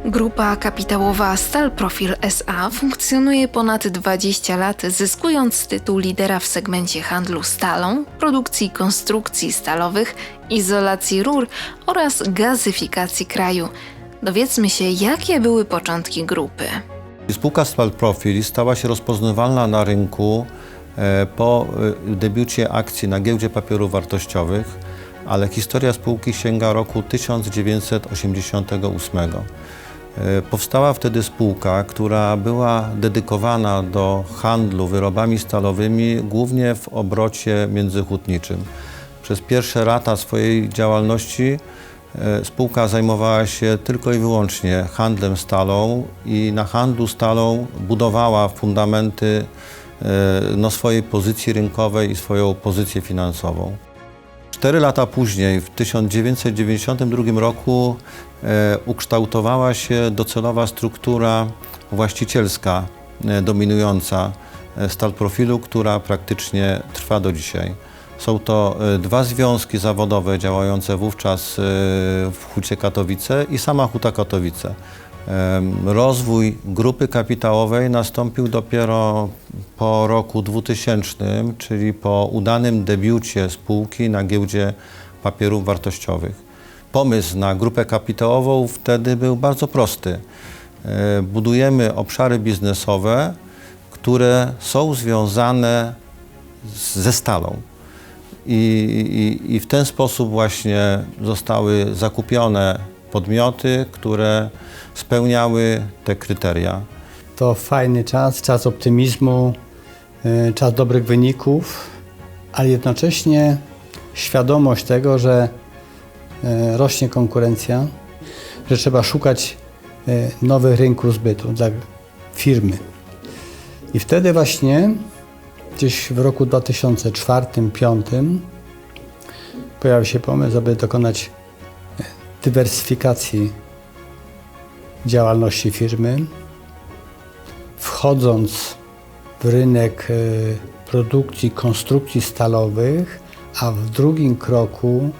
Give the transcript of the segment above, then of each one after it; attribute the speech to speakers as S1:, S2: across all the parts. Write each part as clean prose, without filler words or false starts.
S1: Grupa kapitałowa Stalprofil S.A. funkcjonuje ponad 20 lat, zyskując tytuł lidera w segmencie handlu stalą, produkcji konstrukcji stalowych, izolacji rur oraz gazyfikacji kraju. Dowiedzmy się, jakie były początki grupy.
S2: Spółka Stalprofil stała się rozpoznawalna na rynku po debiucie akcji na Giełdzie Papierów Wartościowych, ale historia spółki sięga roku 1988. Powstała wtedy spółka, która była dedykowana do handlu wyrobami stalowymi, głównie w obrocie międzyhutniczym. Przez pierwsze lata swojej działalności spółka zajmowała się tylko i wyłącznie handlem stalą i na handlu stalą budowała fundamenty swojej pozycji rynkowej i swoją pozycję finansową. 4 lata później, w 1992 roku, ukształtowała się docelowa struktura właścicielska dominująca Stalprofilu, która praktycznie trwa do dzisiaj. Są to 2 związki zawodowe działające wówczas w Hucie Katowice i sama Huta Katowice. Rozwój grupy kapitałowej nastąpił dopiero po roku 2000, czyli po udanym debiucie spółki na Giełdzie Papierów Wartościowych. Pomysł na grupę kapitałową wtedy był bardzo prosty. Budujemy obszary biznesowe, które są związane ze stalą. I w ten sposób właśnie zostały zakupione podmioty, które spełniały te kryteria.
S3: To fajny czas optymizmu, czas dobrych wyników, ale jednocześnie świadomość tego, że rośnie konkurencja, że trzeba szukać nowych rynków zbytu dla firmy. I wtedy właśnie gdzieś w roku 2004-2005 pojawił się pomysł, aby dokonać dywersyfikacji działalności firmy, wchodząc w rynek produkcji konstrukcji stalowych, a w drugim kroku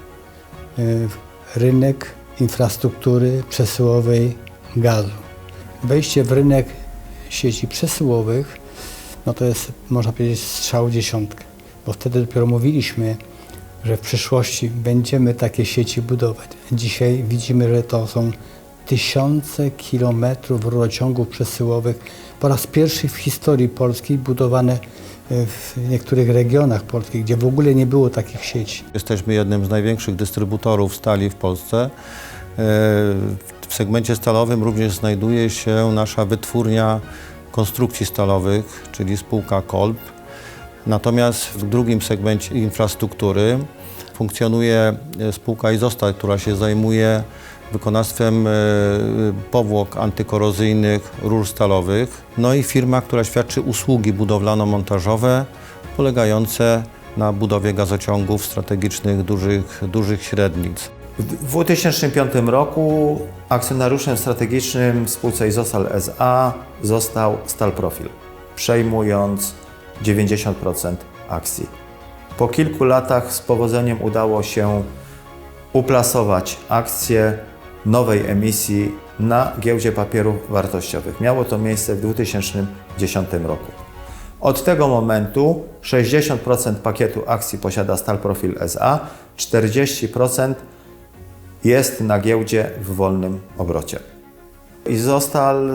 S3: rynek infrastruktury przesyłowej gazu. Wejście w rynek sieci przesyłowych to jest, można powiedzieć, strzał w dziesiątkę, bo wtedy dopiero mówiliśmy, że w przyszłości będziemy takie sieci budować. Dzisiaj widzimy, że to są tysiące kilometrów rurociągów przesyłowych, po raz pierwszy w historii polskiej budowane w niektórych regionach polskich, gdzie w ogóle nie było takich sieci.
S2: Jesteśmy jednym z największych dystrybutorów stali w Polsce. W segmencie stalowym również znajduje się nasza wytwórnia konstrukcji stalowych, czyli spółka Kolb. Natomiast w drugim segmencie infrastruktury funkcjonuje spółka Izostal, która się zajmuje wykonawstwem powłok antykorozyjnych, rur stalowych. No i firma, która świadczy usługi budowlano-montażowe polegające na budowie gazociągów strategicznych, dużych średnic.
S4: W 2005 roku akcjonariuszem strategicznym w spółce Izostal S.A. został Stalprofil, przejmując 90% akcji. Po kilku latach z powodzeniem udało się uplasować akcje nowej emisji na Giełdzie Papierów Wartościowych. Miało to miejsce w 2010 roku. Od tego momentu 60% pakietu akcji posiada Stalprofil S.A., 40% jest na giełdzie w wolnym obrocie. Izostal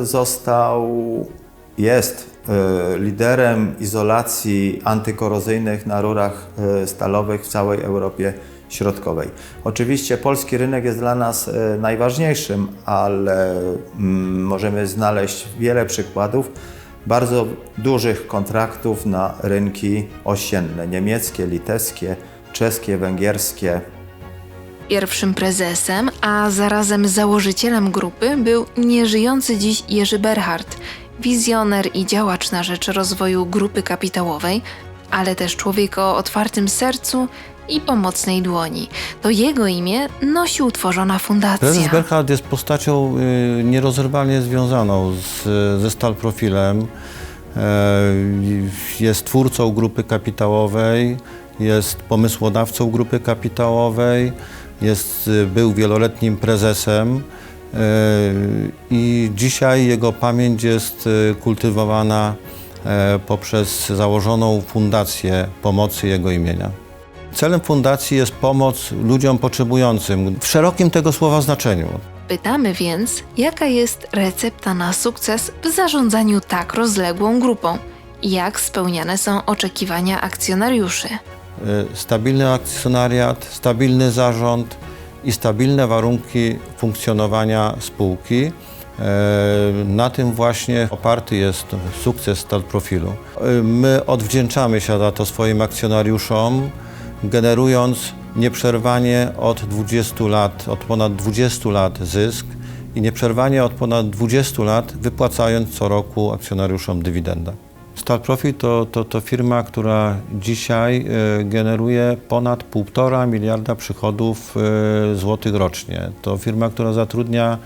S4: jest liderem izolacji antykorozyjnych na rurach stalowych w całej Europie Środkowej. Oczywiście polski rynek jest dla nas najważniejszym, ale możemy znaleźć wiele przykładów bardzo dużych kontraktów na rynki ościenne, niemieckie, litewskie, czeskie, węgierskie.
S1: Pierwszym prezesem, a zarazem założycielem grupy był nieżyjący dziś Jerzy Berhard, wizjoner i działacz na rzecz rozwoju grupy kapitałowej, ale też człowiek o otwartym sercu i pomocnej dłoni. To jego imię nosi utworzona fundacja.
S2: Prezes Berhard jest postacią nierozerwalnie związaną ze Stalprofilem. Jest twórcą grupy kapitałowej, jest pomysłodawcą grupy kapitałowej, był wieloletnim prezesem. i dzisiaj jego pamięć jest kultywowana poprzez założoną fundację pomocy jego imienia. Celem fundacji jest pomoc ludziom potrzebującym w szerokim tego słowa znaczeniu.
S1: Pytamy więc, jaka jest recepta na sukces w zarządzaniu tak rozległą grupą? Jak spełniane są oczekiwania akcjonariuszy?
S2: Stabilny akcjonariat, stabilny zarząd i stabilne warunki funkcjonowania spółki. Na tym właśnie oparty jest sukces Stal-Profilu. My odwdzięczamy się za to swoim akcjonariuszom, generując nieprzerwanie od 20 lat, od ponad 20 lat zysk i nieprzerwanie od ponad 20 lat wypłacając co roku akcjonariuszom dywidendę. Stal-Profil to firma, która dzisiaj generuje ponad 1,5 miliarda przychodów złotych rocznie. To firma, która zatrudnia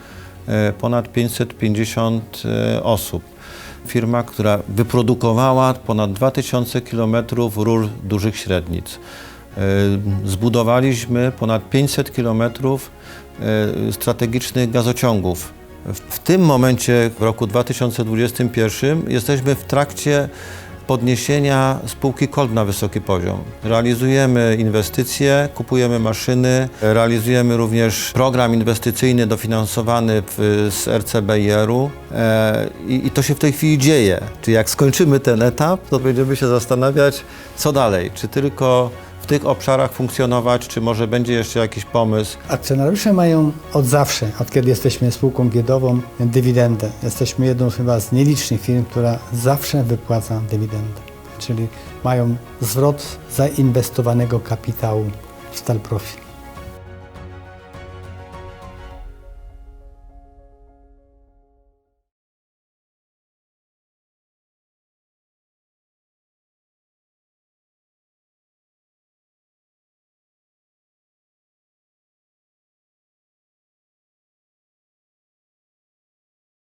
S2: ponad 550 osób. Firma, która wyprodukowała ponad 2000 km rur dużych średnic. Zbudowaliśmy ponad 500 km strategicznych gazociągów. W tym momencie, w roku 2021, jesteśmy w trakcie podniesienia spółki Kolb na wysoki poziom. Realizujemy inwestycje, kupujemy realizujemy również program inwestycyjny dofinansowany z RCBR-u i to się w tej chwili dzieje. Czyli jak skończymy ten etap, to będziemy się zastanawiać, co dalej. Czy tylko w tych obszarach funkcjonować, czy może będzie jeszcze jakiś pomysł?
S3: Akcjonariusze mają od zawsze, od kiedy jesteśmy spółką giełdową, dywidendę. Jesteśmy jedną chyba z nielicznych firm, która zawsze wypłaca dywidendę. Czyli mają zwrot zainwestowanego kapitału w Stal-Profil.